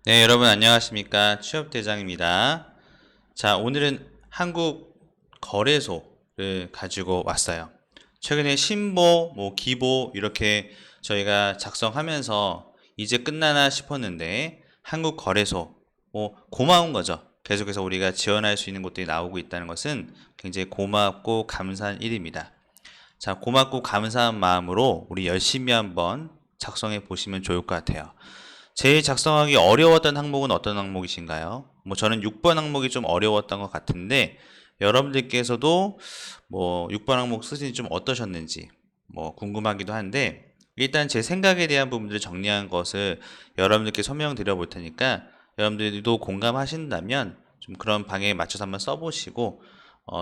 네, 여러분 안녕하십니까? 취업대장입니다. 자, 오늘은 한국 거래소를 가지고 왔어요. 최근에 신보, 기보 이렇게 저희가 작성하면서 이제 끝나나 싶었는데 한국 거래소, 고마운 거죠. 계속해서 우리가 지원할 수 있는 곳들이 나오고 있다는 것은 굉장히 고맙고 감사한 일입니다. 자, 고맙고 감사한 마음으로 우리 열심히 한번 작성해 보시면 좋을 것 같아요. 제일 작성하기 어려웠던 항목은 어떤 항목이신가요? 저는 6번 항목이 좀 어려웠던 것 같은데 여러분들께서도 6번 항목 쓰시니 좀 어떠셨는지 궁금하기도 한데 일단 제 생각에 대한 부분들을 정리한 것을 여러분들께 설명드려 볼 테니까 여러분들도 공감하신다면 좀 그런 방향에 맞춰서 한번 써보시고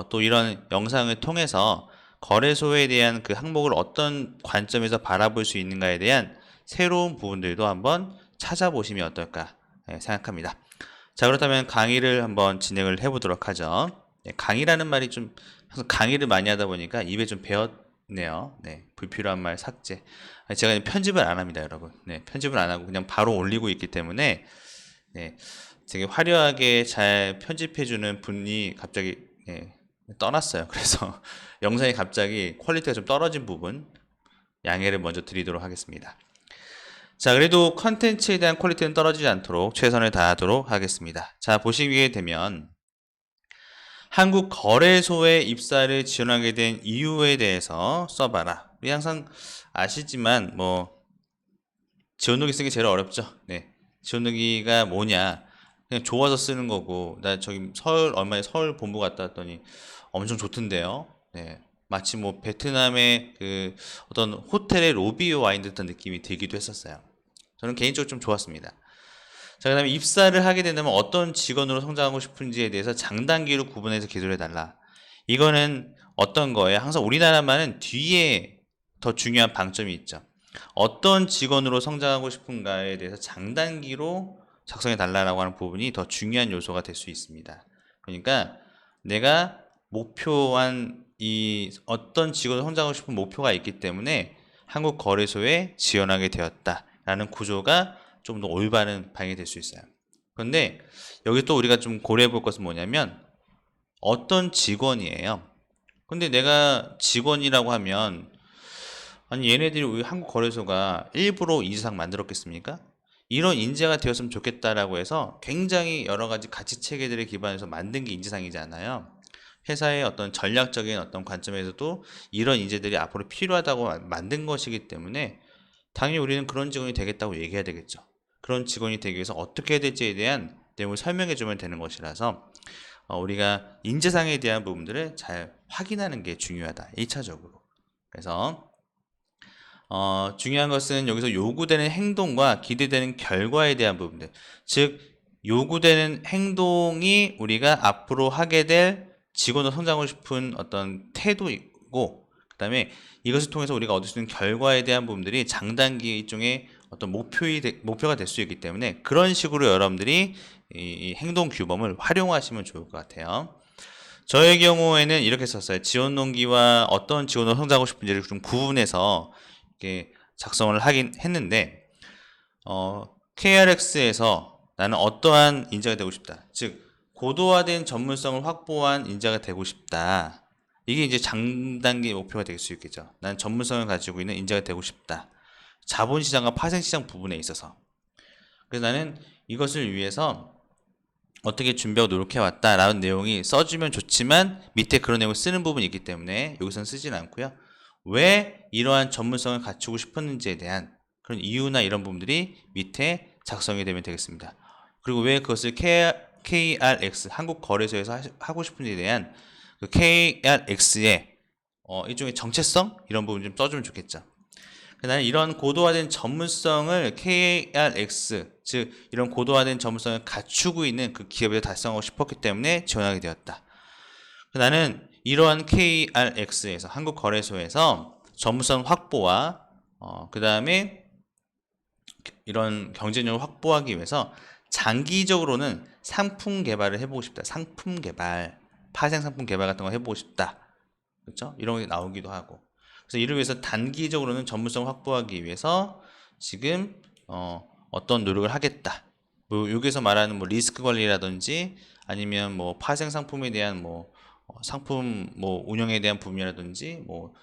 또 이런 영상을 통해서 거래소에 대한 그 항목을 어떤 관점에서 바라볼 수 있는가에 대한 새로운 부분들도 한번 찾아보시면 어떨까 생각합니다. 자, 그렇다면 강의를 한번 진행을 해보도록 하죠. 강의라는 말이 좀 항상 강의를 많이 하다 보니까 입에 좀 배었네요. 네, 불필요한 말 삭제. 제가 편집을 안 합니다, 여러분. 네, 편집을 안 하고 그냥 바로 올리고 있기 때문에 네, 되게 화려하게 잘 편집해주는 분이 갑자기 떠났어요. 그래서 영상이 갑자기 퀄리티가 좀 떨어진 부분 양해를 먼저 드리도록 하겠습니다. 자, 그래도 컨텐츠에 대한 퀄리티는 떨어지지 않도록 최선을 다하도록 하겠습니다. 자, 보시게 되면 한국 거래소에 입사를 지원하게 된 이유에 대해서 써봐라. 우리 항상 아시지만 지원록이 쓰기 제일 어렵죠. 네, 지원록이가 뭐냐? 그냥 좋아서 쓰는 거고 나 저기 서울 얼마에 서울 본부 갔다 왔더니 엄청 좋던데요. 네, 마치 베트남의 그 어떤 호텔의 로비에 와 있는 듯한 느낌이 들기도 했었어요. 저는 개인적으로 좀 좋았습니다. 자, 그 다음에 입사를 하게 된다면 어떤 직원으로 성장하고 싶은지에 대해서 장단기로 구분해서 기술해 달라. 이거는 어떤 거예요? 항상 우리나라만은 뒤에 더 중요한 방점이 있죠. 어떤 직원으로 성장하고 싶은가에 대해서 장단기로 작성해 달라고 하는 부분이 더 중요한 요소가 될 수 있습니다. 그러니까 내가 목표한 이 어떤 직원으로 성장하고 싶은 목표가 있기 때문에 한국 거래소에 지원하게 되었다라는 구조가 좀 더 올바른 방향이 될 수 있어요. 그런데 여기 또 우리가 좀 고려해 볼 것은 뭐냐면 어떤 직원이에요. 근데 내가 직원이라고 하면 아니 얘네들이 우리 한국 거래소가 일부러 인재상 만들었겠습니까? 이런 인재가 되었으면 좋겠다라고 해서 굉장히 여러 가지 가치 체계들에 기반해서 만든 게 인재상이잖아요. 회사의 어떤 전략적인 어떤 관점에서도 이런 인재들이 앞으로 필요하다고 만든 것이기 때문에 당연히 우리는 그런 직원이 되겠다고 얘기해야 되겠죠. 그런 직원이 되기 위해서 어떻게 해야 될지에 대한 내용을 설명해 주면 되는 것이라서 우리가 인재상에 대한 부분들을 잘 확인하는 게 중요하다. 1차적으로. 그래서 중요한 것은 여기서 요구되는 행동과 기대되는 결과에 대한 부분들. 즉, 요구되는 행동이 우리가 앞으로 하게 될 직원으로 성장하고 싶은 어떤 태도이고, 그 다음에 이것을 통해서 우리가 얻을 수 있는 결과에 대한 부분들이 장단기 일종의 어떤 목표가 될 수 있기 때문에 그런 식으로 여러분들이 이 행동 규범을 활용하시면 좋을 것 같아요. 저의 경우에는 이렇게 썼어요. 지원 동기와 어떤 직원으로 성장하고 싶은지를 좀 구분해서 이렇게 작성을 하긴 했는데, KRX에서 나는 어떠한 인재가 되고 싶다. 즉, 고도화된 전문성을 확보한 인재가 되고 싶다. 이게 이제 장단기 목표가 될 수 있겠죠. 나는 전문성을 가지고 있는 인재가 되고 싶다. 자본시장과 파생시장 부분에 있어서. 그래서 나는 이것을 위해서 어떻게 준비하고 노력해왔다라는 내용이 써주면 좋지만 밑에 그런 내용을 쓰는 부분이 있기 때문에 여기서는 쓰진 않고요. 왜 이러한 전문성을 갖추고 싶었는지에 대한 그런 이유나 이런 부분들이 밑에 작성이 되면 되겠습니다. 그리고 왜 그것을 KRX 한국거래소에서 하고 싶은지에 대한 그 KRX의 일종의 정체성 이런 부분 좀 써주면 좋겠죠. 나는 이런 고도화된 전문성을 KRX, 즉 이런 고도화된 전문성을 갖추고 있는 그 기업에 달성하고 싶었기 때문에 지원하게 되었다. 나는 이러한 KRX에서 한국거래소에서 전문성 확보와 그 다음에 이런 경쟁력을 확보하기 위해서 장기적으로는 상품 개발을 해보고 싶다. 상품 개발, 파생 상품 개발 같은 거 해보고 싶다. 그렇죠? 이런 게 나오기도 하고. 그래서 이를 위해서 단기적으로는 전문성을 확보하기 위해서 지금 어떤 노력을 하겠다. 뭐 여기서 말하는 뭐 리스크 관리라든지 아니면 뭐 파생 상품에 대한 뭐 상품 뭐 운영에 대한 부분이라든지 뭐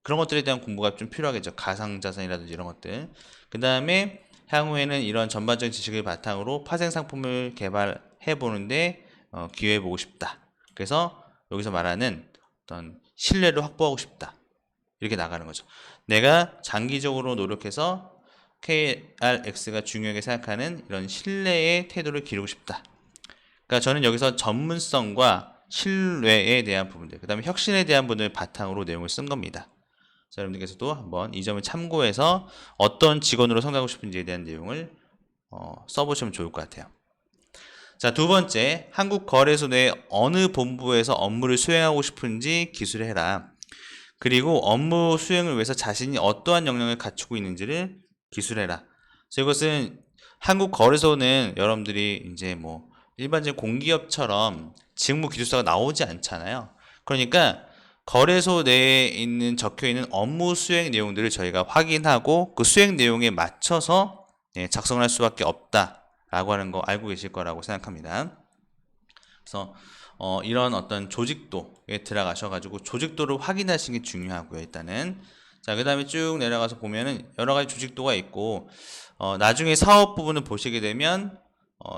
그런 것들에 대한 공부가 좀 필요하겠죠. 가상자산이라든지 이런 것들. 그 다음에 향후에는 이런 전반적인 지식을 바탕으로 파생 상품을 개발해 보는데 기여해 보고 싶다. 그래서 여기서 말하는 어떤 신뢰를 확보하고 싶다. 이렇게 나가는 거죠. 내가 장기적으로 노력해서 KRX가 중요하게 생각하는 이런 신뢰의 태도를 기르고 싶다. 그러니까 저는 여기서 전문성과 신뢰에 대한 부분들, 그 다음에 혁신에 대한 부분을 바탕으로 내용을 쓴 겁니다. 자, 여러분들께서도 한번 이 점을 참고해서 어떤 직원으로 성장하고 싶은지에 대한 내용을 써보시면 좋을 것 같아요. 자, 두 번째, 한국거래소 내 어느 본부에서 업무를 수행하고 싶은지 기술을 해라. 그리고 업무 수행을 위해서 자신이 어떠한 역량을 갖추고 있는지를 기술해라. 이것은 한국거래소는 여러분들이 이제 뭐 일반적인 공기업처럼 직무 기술서가 나오지 않잖아요. 그러니까 거래소 내에 있는 적혀 있는 업무 수행 내용들을 저희가 확인하고 그 수행 내용에 맞춰서 작성을 할 수밖에 없다라고 하는 거 알고 계실 거라고 생각합니다. 그래서 이런 어떤 조직도에 들어가셔가지고 조직도를 확인하시는 게 중요하고요. 일단은 자, 그 다음에 쭉 내려가서 보면은 여러 가지 조직도가 있고 나중에 사업 부분을 보시게 되면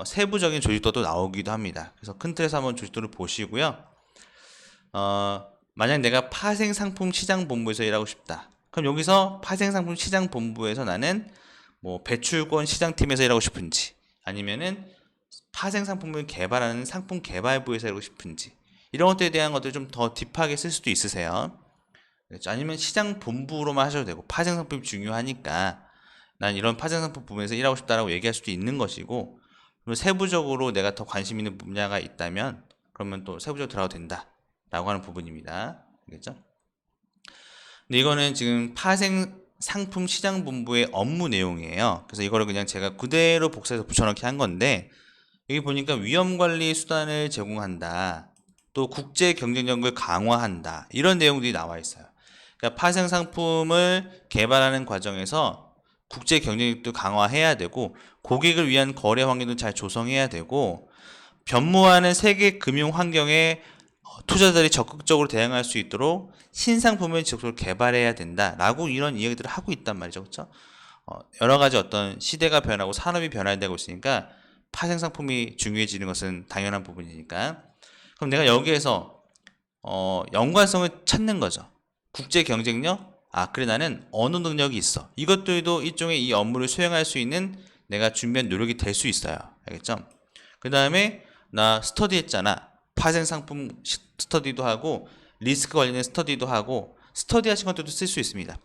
세부적인 조직도도 나오기도 합니다. 그래서 큰 틀에서 한번 조직도를 보시고요. 만약 내가 파생상품 시장본부에서 일하고 싶다. 그럼 여기서 파생상품 시장본부에서 나는 뭐 배출권 시장팀에서 일하고 싶은지 아니면은 파생상품을 개발하는 상품 개발부에서 일하고 싶은지 이런 것들에 대한 것들 좀 더 딥하게 쓸 수도 있으세요. 그렇죠? 아니면 시장본부로만 하셔도 되고 파생상품이 중요하니까 난 이런 파생상품 부분에서 일하고 싶다라고 얘기할 수도 있는 것이고 세부적으로 내가 더 관심 있는 분야가 있다면 그러면 또 세부적으로 들어가도 된다 라고 하는 부분입니다. 알겠죠? 근데 이거는 지금 파생 상품 시장본부의 업무 내용이에요. 그래서 이거를 그냥 제가 그대로 복사해서 붙여넣기 한 건데 여기 보니까 위험관리 수단을 제공한다. 또 국제 경쟁력을 강화한다. 이런 내용들이 나와 있어요. 그러니까 파생 상품을 개발하는 과정에서 국제 경쟁력도 강화해야 되고 고객을 위한 거래 환경도 잘 조성해야 되고 변모하는 세계 금융 환경에 투자자들이 적극적으로 대응할 수 있도록 신상품을 지속적으로 개발해야 된다라고 이런 이야기들을 하고 있단 말이죠. 그렇죠? 여러 가지 어떤 시대가 변하고 산업이 변화되고 있으니까 파생 상품이 중요해지는 것은 당연한 부분이니까. 그럼 내가 여기에서 연관성을 찾는 거죠. 국제 경쟁력? 아, 그래 나는 언어 능력이 있어. 이것들도 일종의 이 업무를 수행할 수 있는 내가 준비한 노력이 될 수 있어요. 알겠죠? 그 다음에 나 스터디 했잖아. 파생 상품 스터디도 하고 리스크 관련된 스터디도 하고 스터디 하신 것들도 쓸 수 있습니다.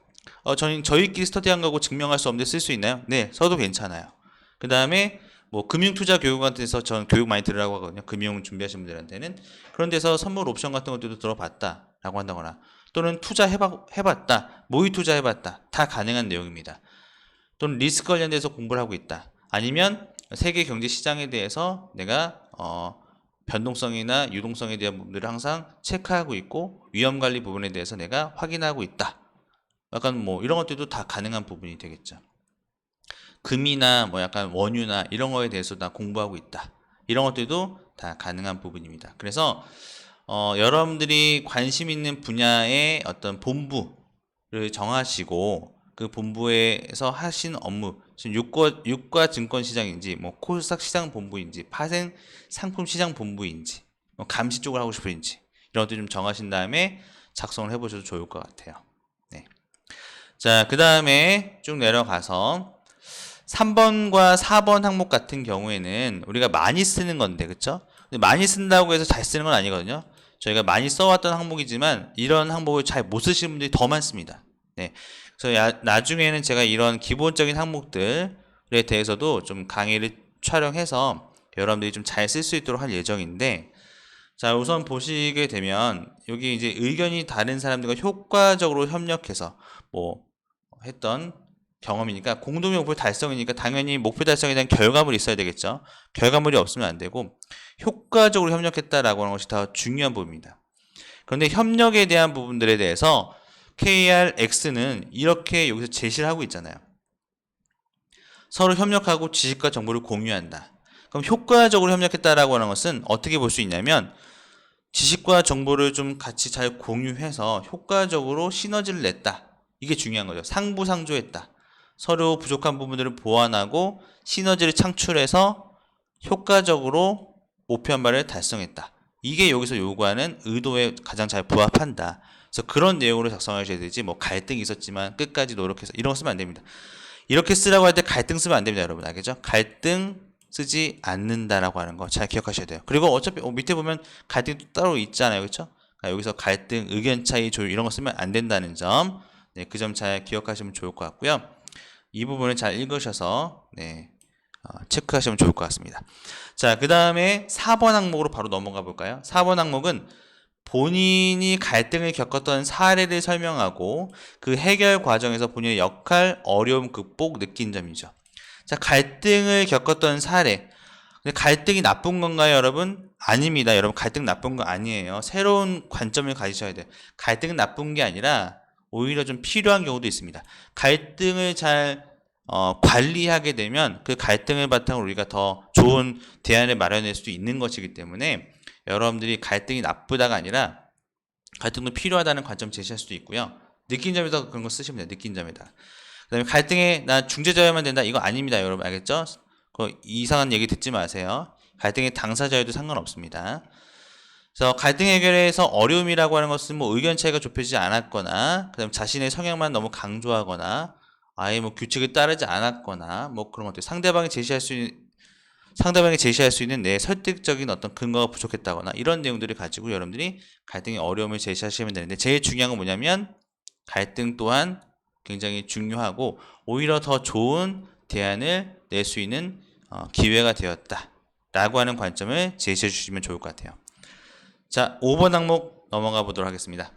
저희끼리 스터디한 거고 증명할 수 없는데 쓸 수 있나요? 네, 써도 괜찮아요. 그 다음에 뭐 금융투자 교육 같은 데서 전 교육 많이 들으라고 하거든요. 금융 준비하시는 분들한테는. 그런 데서 선물 옵션 같은 것들도 들어봤다 라고 한다거나 또는 투자 해봤다, 모의 투자 해봤다, 다 가능한 내용입니다. 또는 리스크 관련돼서 공부를 하고 있다. 아니면 세계 경제 시장에 대해서 내가 변동성이나 유동성에 대한 부분들을 항상 체크하고 있고 위험 관리 부분에 대해서 내가 확인하고 있다. 약간 뭐 이런 것들도 다 가능한 부분이 되겠죠. 금이나 뭐 약간 원유나 이런 거에 대해서 다 공부하고 있다. 이런 것들도 다 가능한 부분입니다. 그래서 여러분들이 관심 있는 분야의 어떤 본부를 정하시고 그 본부에서 하신 업무, 지금 유가 증권 시장인지 뭐 코스닥 시장 본부인지 파생 상품 시장 본부인지 뭐 감시 쪽을 하고 싶은지 이런 것들 좀 정하신 다음에 작성을 해보셔도 좋을 것 같아요. 네. 자, 그 다음에 쭉 내려가서 3번과 4번 항목 같은 경우에는 우리가 많이 쓰는 건데, 그쵸? 근데 많이 쓴다고 해서 잘 쓰는 건 아니거든요. 저희가 많이 써왔던 항목이지만 이런 항목을 잘 못 쓰시는 분들이 더 많습니다. 네. 그래서 나중에는 제가 이런 기본적인 항목들에 대해서도 좀 강의를 촬영해서 여러분들이 좀 잘 쓸 수 있도록 할 예정인데, 자, 우선 보시게 되면 여기 이제 의견이 다른 사람들과 효과적으로 협력해서 뭐 했던 경험이니까 공동의 목표 달성이니까 당연히 목표 달성에 대한 결과물이 있어야 되겠죠. 결과물이 없으면 안 되고 효과적으로 협력했다라고 하는 것이 더 중요한 부분입니다. 그런데 협력에 대한 부분들에 대해서 KRX는 이렇게 여기서 제시를 하고 있잖아요. 서로 협력하고 지식과 정보를 공유한다. 그럼 효과적으로 협력했다라고 하는 것은 어떻게 볼 수 있냐면 지식과 정보를 좀 같이 잘 공유해서 효과적으로 시너지를 냈다. 이게 중요한 거죠. 상부상조했다. 서로 부족한 부분들을 보완하고 시너지를 창출해서 효과적으로 목표한 바를 달성했다. 이게 여기서 요구하는 의도에 가장 잘 부합한다. 그래서 그런 내용으로 작성하셔야 되지 뭐 갈등이 있었지만 끝까지 노력해서 이런 거 쓰면 안 됩니다. 이렇게 쓰라고 할 때 갈등 쓰면 안 됩니다, 여러분. 알겠죠? 갈등 쓰지 않는다라고 하는 거 잘 기억하셔야 돼요. 그리고 어차피 밑에 보면 갈등도 따로 있잖아요. 그렇죠? 여기서 갈등, 의견 차이, 조율 이런 거 쓰면 안 된다는 점. 네, 그 점 잘 기억하시면 좋을 것 같고요. 이 부분을 잘 읽으셔서 네, 체크하시면 좋을 것 같습니다. 자, 그 다음에 4번 항목으로 바로 넘어가 볼까요? 4번 항목은 본인이 갈등을 겪었던 사례를 설명하고 그 해결 과정에서 본인의 역할, 어려움 극복, 느낀 점이죠. 자, 갈등을 겪었던 사례. 근데 갈등이 나쁜 건가요, 여러분? 아닙니다. 여러분, 갈등 나쁜 거 아니에요. 새로운 관점을 가지셔야 돼요. 갈등은 나쁜 게 아니라 오히려 좀 필요한 경우도 있습니다. 갈등을 잘 관리하게 되면 그 갈등을 바탕으로 우리가 더 좋은 대안을 마련할 수도 있는 것이기 때문에 여러분들이 갈등이 나쁘다가 아니라 갈등도 필요하다는 관점 제시할 수도 있고요. 느낀 점에다 그런 거 쓰시면 돼요. 느낀 점에다. 그 다음에 갈등에 나 중재자여야만 된다. 이거 아닙니다. 여러분 알겠죠? 이상한 얘기 듣지 마세요. 갈등의 당사자여도 상관없습니다. 그래서 갈등 해결에서 어려움이라고 하는 것은 뭐 의견 차이가 좁혀지지 않았거나 그다음 자신의 성향만 너무 강조하거나 아예 뭐 규칙을 따르지 않았거나 뭐 그런 것들 상대방이 제시할 수 있는 내 설득적인 어떤 근거가 부족했다거나 이런 내용들을 가지고 여러분들이 갈등의 어려움을 제시하시면 되는데 제일 중요한 건 뭐냐면 갈등 또한 굉장히 중요하고 오히려 더 좋은 대안을 낼 수 있는 기회가 되었다 라고 하는 관점을 제시해 주시면 좋을 것 같아요. 자, 5번 항목 넘어가 보도록 하겠습니다.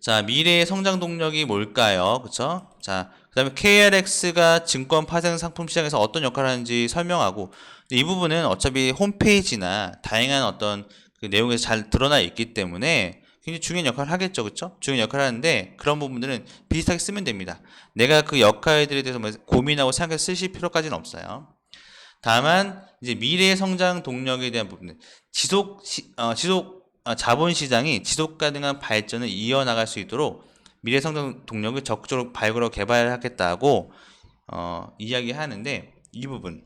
자, 미래의 성장 동력이 뭘까요? 그쵸? 자, 그 다음에 KRX가 증권 파생 상품 시장에서 어떤 역할을 하는지 설명하고 이 부분은 어차피 홈페이지나 다양한 어떤 그 내용에서 잘 드러나 있기 때문에 굉장히 중요한 역할을 하겠죠. 그쵸? 중요한 역할을 하는데 그런 부분들은 비슷하게 쓰면 됩니다. 내가 그 역할들에 대해서 뭐 고민하고 생각해서 쓰실 필요까지는 없어요. 다만 이제 미래의 성장 동력에 대한 부분은 자본시장이 지속 가능한 발전을 이어나갈 수 있도록 미래 성장 동력을 적극적으로 발굴하고 개발하겠다고 이야기하는데 이 부분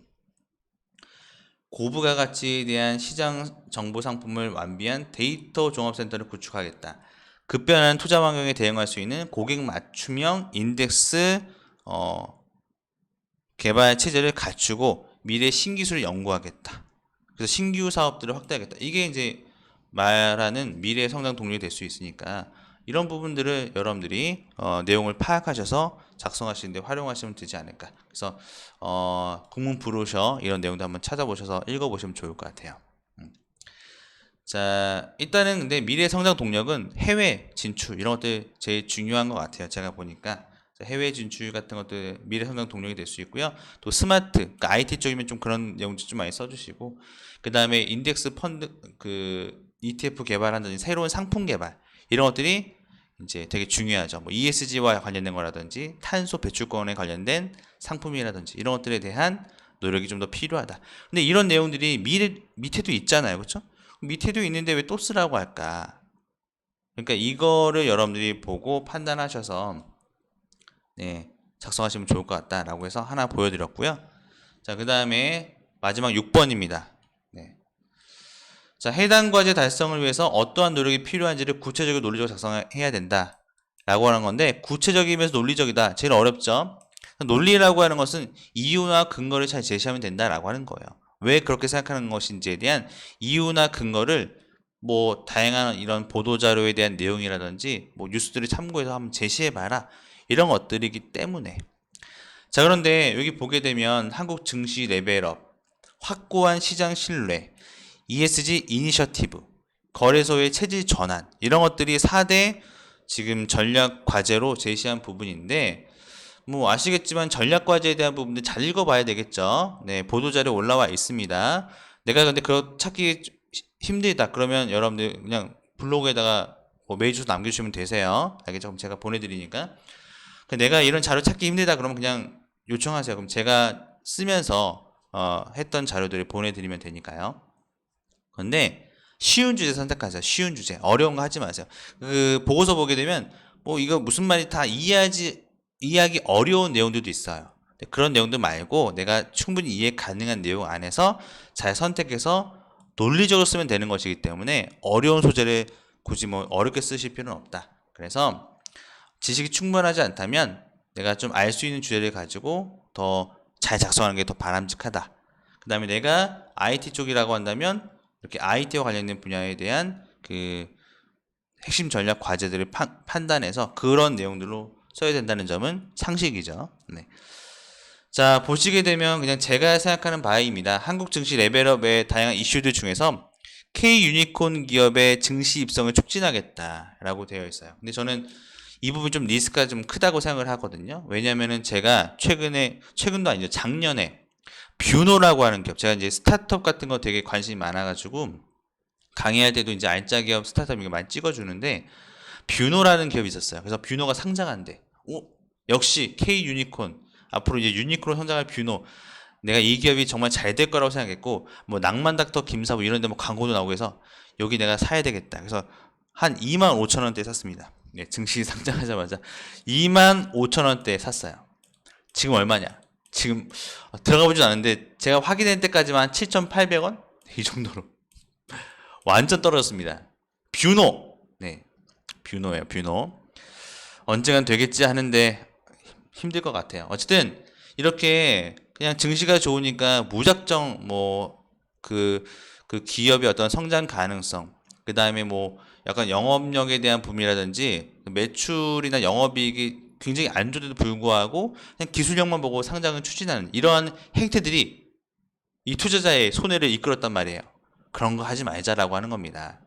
고부가 가치에 대한 시장 정보 상품을 완비한 데이터 종합센터를 구축하겠다. 급변하는 투자 환경에 대응할 수 있는 고객 맞춤형 인덱스 개발 체제를 갖추고 미래 신기술을 연구하겠다. 그래서 신규 사업들을 확대하겠다. 이게 이제 말하는 미래 성장 동력이 될 수 있으니까 이런 부분들을 여러분들이 내용을 파악하셔서 작성하시는데 활용하시면 되지 않을까. 그래서 국문 브로셔 이런 내용도 한번 찾아보셔서 읽어보시면 좋을 것 같아요. 자, 일단은 근데 미래 성장 동력은 해외 진출 이런 것들 제일 중요한 것 같아요. 제가 보니까 해외 진출 같은 것들 미래 성장 동력이 될 수 있고요. 또 스마트, 그러니까 IT 쪽이면 좀 그런 내용들 좀 많이 써주시고, 그 다음에 인덱스 펀드, 그 ETF 개발한다든지 새로운 상품 개발 이런 것들이 이제 되게 중요하죠. 뭐 ESG와 관련된 거라든지 탄소 배출권에 관련된 상품이라든지 이런 것들에 대한 노력이 좀 더 필요하다. 근데 이런 내용들이 밑에도 있잖아요, 그렇죠? 밑에도 있는데 왜 또 쓰라고 할까? 그러니까 이거를 여러분들이 보고 판단하셔서 네, 작성하시면 좋을 것 같다라고 해서 하나 보여드렸고요. 자, 그 다음에 마지막 6번입니다. 네. 자, 해당 과제 달성을 위해서 어떠한 노력이 필요한지를 구체적으로 논리적으로 작성해야 된다 라고 하는 건데 구체적이면서 논리적이다. 제일 어렵죠. 논리라고 하는 것은 이유나 근거를 잘 제시하면 된다라고 하는 거예요. 왜 그렇게 생각하는 것인지에 대한 이유나 근거를 뭐 다양한 이런 보도자료에 대한 내용이라든지 뭐 뉴스들을 참고해서 한번 제시해봐라 이런 것들이기 때문에 자, 그런데 여기 보게 되면 한국 증시 레벨업, 확고한 시장 신뢰, ESG 이니셔티브, 거래소의 체질 전환 이런 것들이 4대 지금 전략 과제로 제시한 부분인데 뭐 아시겠지만 전략 과제에 대한 부분들 잘 읽어봐야 되겠죠. 네, 보도자료 올라와 있습니다. 내가 근데 그거 찾기 힘들다 그러면 여러분들 그냥 블로그에다가 뭐 메일 주소 남겨주시면 되세요. 알겠죠? 그럼 제가 보내드리니까. 내가 이런 자료 찾기 힘들다 그러면 그냥 요청하세요. 그럼 제가 쓰면서 했던 자료들을 보내드리면 되니까요. 근데 쉬운 주제 선택하세요. 쉬운 주제. 어려운 거 하지 마세요. 그 보고서 보게 되면 뭐 이거 무슨 말이 다 이해하기 어려운 내용들도 있어요. 그런 내용들 말고 내가 충분히 이해 가능한 내용 안에서 잘 선택해서 논리적으로 쓰면 되는 것이기 때문에 어려운 소재를 굳이 뭐 어렵게 쓰실 필요는 없다. 그래서 지식이 충분하지 않다면 내가 좀 알 수 있는 주제를 가지고 더 잘 작성하는 게 더 바람직하다. 그 다음에 내가 IT 쪽이라고 한다면 이렇게 IT와 관련된 분야에 대한 그 핵심 전략 과제들을 판단해서 그런 내용들로 써야 된다는 점은 상식이죠. 네. 자, 보시게 되면 그냥 제가 생각하는 바입니다. 한국 증시 레벨업의 다양한 이슈들 중에서 K 유니콘 기업의 증시 입성을 촉진하겠다라고 되어 있어요. 근데 저는 이 부분 좀 리스크가 좀 크다고 생각을 하거든요. 왜냐면은 제가 최근도 아니죠. 작년에 뷰노라고 하는 기업, 제가 이제 스타트업 같은 거 되게 관심이 많아가지고 강의할 때도 이제 알짜 기업 스타트업 이거 많이 찍어주는데 뷰노라는 기업이 있었어요. 그래서 뷰노가 상장한대. 역시 K 유니콘, 앞으로 이제 유니콘으로 성장할 뷰노, 내가 이 기업이 정말 잘 될 거라고 생각했고 뭐 낭만닥터 김사부 이런 데 뭐 광고도 나오고 해서 여기 내가 사야 되겠다. 그래서 한 25,000원대에 샀습니다. 네, 증시 상장하자마자 25,000원대에 샀어요. 지금 얼마냐? 지금 들어가 보진 않은데 제가 확인할 때까지만 7,800원? 이 정도로 완전 떨어졌습니다. 뷰노. 네, 뷰노예요. 뷰노. 언젠간 되겠지 하는데 힘들 것 같아요. 어쨌든 이렇게 그냥 증시가 좋으니까 무작정 뭐 그 기업의 어떤 성장 가능성, 그 다음에 뭐 약간 영업력에 대한 부분이라든지 매출이나 영업이익이 굉장히 안 좋은데도 불구하고 그냥 기술력만 보고 상장을 추진하는 이러한 행태들이 이 투자자의 손해를 이끌었단 말이에요. 그런 거 하지 말자라고 하는 겁니다.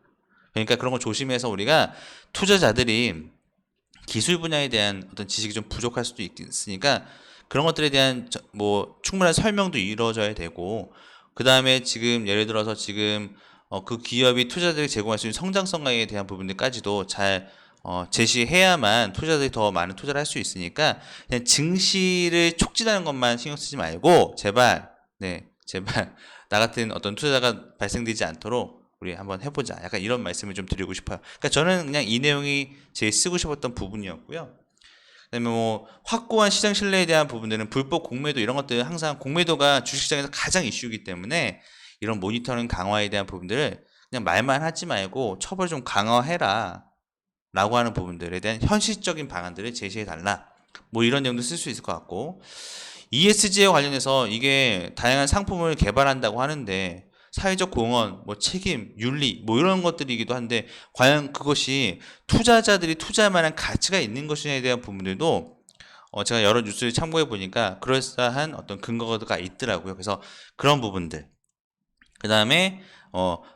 그러니까 그런 거 조심해서 우리가 투자자들이 기술 분야에 대한 어떤 지식이 좀 부족할 수도 있으니까 그런 것들에 대한 뭐 충분한 설명도 이루어져야 되고, 그 다음에 지금 예를 들어서 지금 그 기업이 투자자들이 제공할 수 있는 성장성에 대한 부분들까지도 잘 제시해야만 투자자들이 더 많은 투자를 할 수 있으니까 그냥 증시를 촉진하는 것만 신경 쓰지 말고 제발, 네, 제발 나 같은 어떤 투자자가 발생되지 않도록 우리 한번 해보자. 약간 이런 말씀을 좀 드리고 싶어요. 그러니까 저는 그냥 이 내용이 제일 쓰고 싶었던 부분이었고요. 그다음에 뭐 확고한 시장 신뢰에 대한 부분들은 불법 공매도 이런 것들, 항상 공매도가 주식시장에서 가장 이슈이기 때문에 이런 모니터링 강화에 대한 부분들을 그냥 말만 하지 말고 처벌 좀 강화해라 라고 하는 부분들에 대한 현실적인 방안들을 제시해 달라, 뭐 이런 내용도 쓸 수 있을 것 같고, ESG에 관련해서 이게 다양한 상품을 개발한다고 하는데 사회적 공헌, 뭐 책임, 윤리, 뭐 이런 것들이기도 한데 과연 그것이 투자자들이 투자할 만한 가치가 있는 것이냐에 대한 부분들도 제가 여러 뉴스를 참고해 보니까 그럴싸한 어떤 근거가 있더라고요. 그래서 그런 부분들, 그 다음에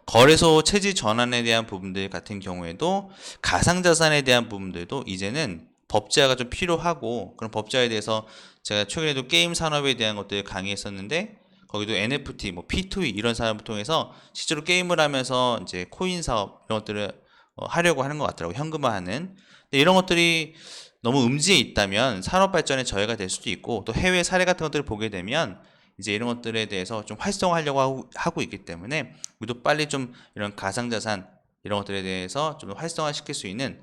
거래소 체질 전환에 대한 부분들 같은 경우에도 가상자산에 대한 부분들도 이제는 법제화가 좀 필요하고, 그런 법제화에 대해서 제가 최근에도 게임 산업에 대한 것들을 강의했었는데 거기도 NFT, 뭐 P2E 이런 사업을 통해서 실제로 게임을 하면서 이제 코인 사업 이런 것들을 하려고 하는 것 같더라고요. 현금화하는. 근데 이런 것들이 너무 음지에 있다면 산업 발전에 저해가 될 수도 있고, 또 해외 사례 같은 것들을 보게 되면 이제 이런 것들에 대해서 좀 활성화하려고 하고 있기 때문에 우리도 빨리 좀 이런 가상자산 이런 것들에 대해서 좀 활성화시킬 수 있는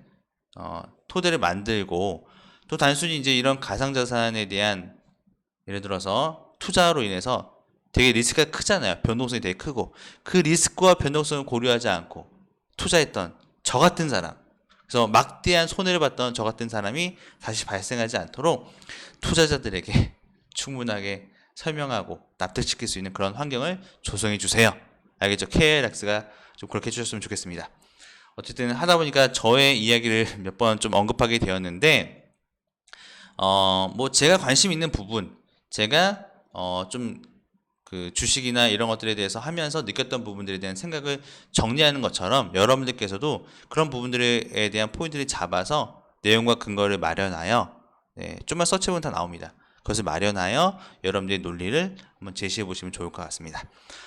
토대를 만들고, 또 단순히 이제 이런 가상자산에 대한 예를 들어서 투자로 인해서 되게 리스크가 크잖아요. 변동성이 되게 크고 그 리스크와 변동성을 고려하지 않고 투자했던 저 같은 사람, 그래서 막대한 손해를 봤던 저 같은 사람이 다시 발생하지 않도록 투자자들에게 충분하게 설명하고 납득시킬 수 있는 그런 환경을 조성해 주세요. 알겠죠? KLX가 좀 그렇게 해주셨으면 좋겠습니다. 어쨌든 하다 보니까 저의 이야기를 몇 번 좀 언급하게 되었는데 뭐 제가 관심 있는 부분, 제가 좀 그 주식이나 이런 것들에 대해서 하면서 느꼈던 부분들에 대한 생각을 정리하는 것처럼 여러분들께서도 그런 부분들에 대한 포인트를 잡아서 내용과 근거를 마련하여, 네, 좀만 서치해보면 다 나옵니다. 그것을 마련하여 여러분들의 논리를 한번 제시해 보시면 좋을 것 같습니다.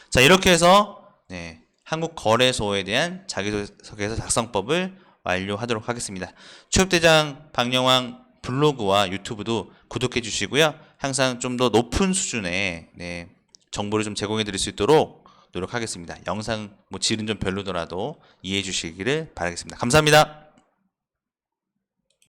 자, 이렇게 해서 네, 한국거래소에 대한 자기소개서 작성법을 완료하도록 하겠습니다. 취업대장 박영왕 블로그와 유튜브도 구독해 주시고요. 항상 좀 더 높은 수준의 정보를 좀 제공해 드릴 수 있도록 노력하겠습니다. 영상 뭐 질은 좀 별로더라도 이해해 주시기를 바라겠습니다. 감사합니다.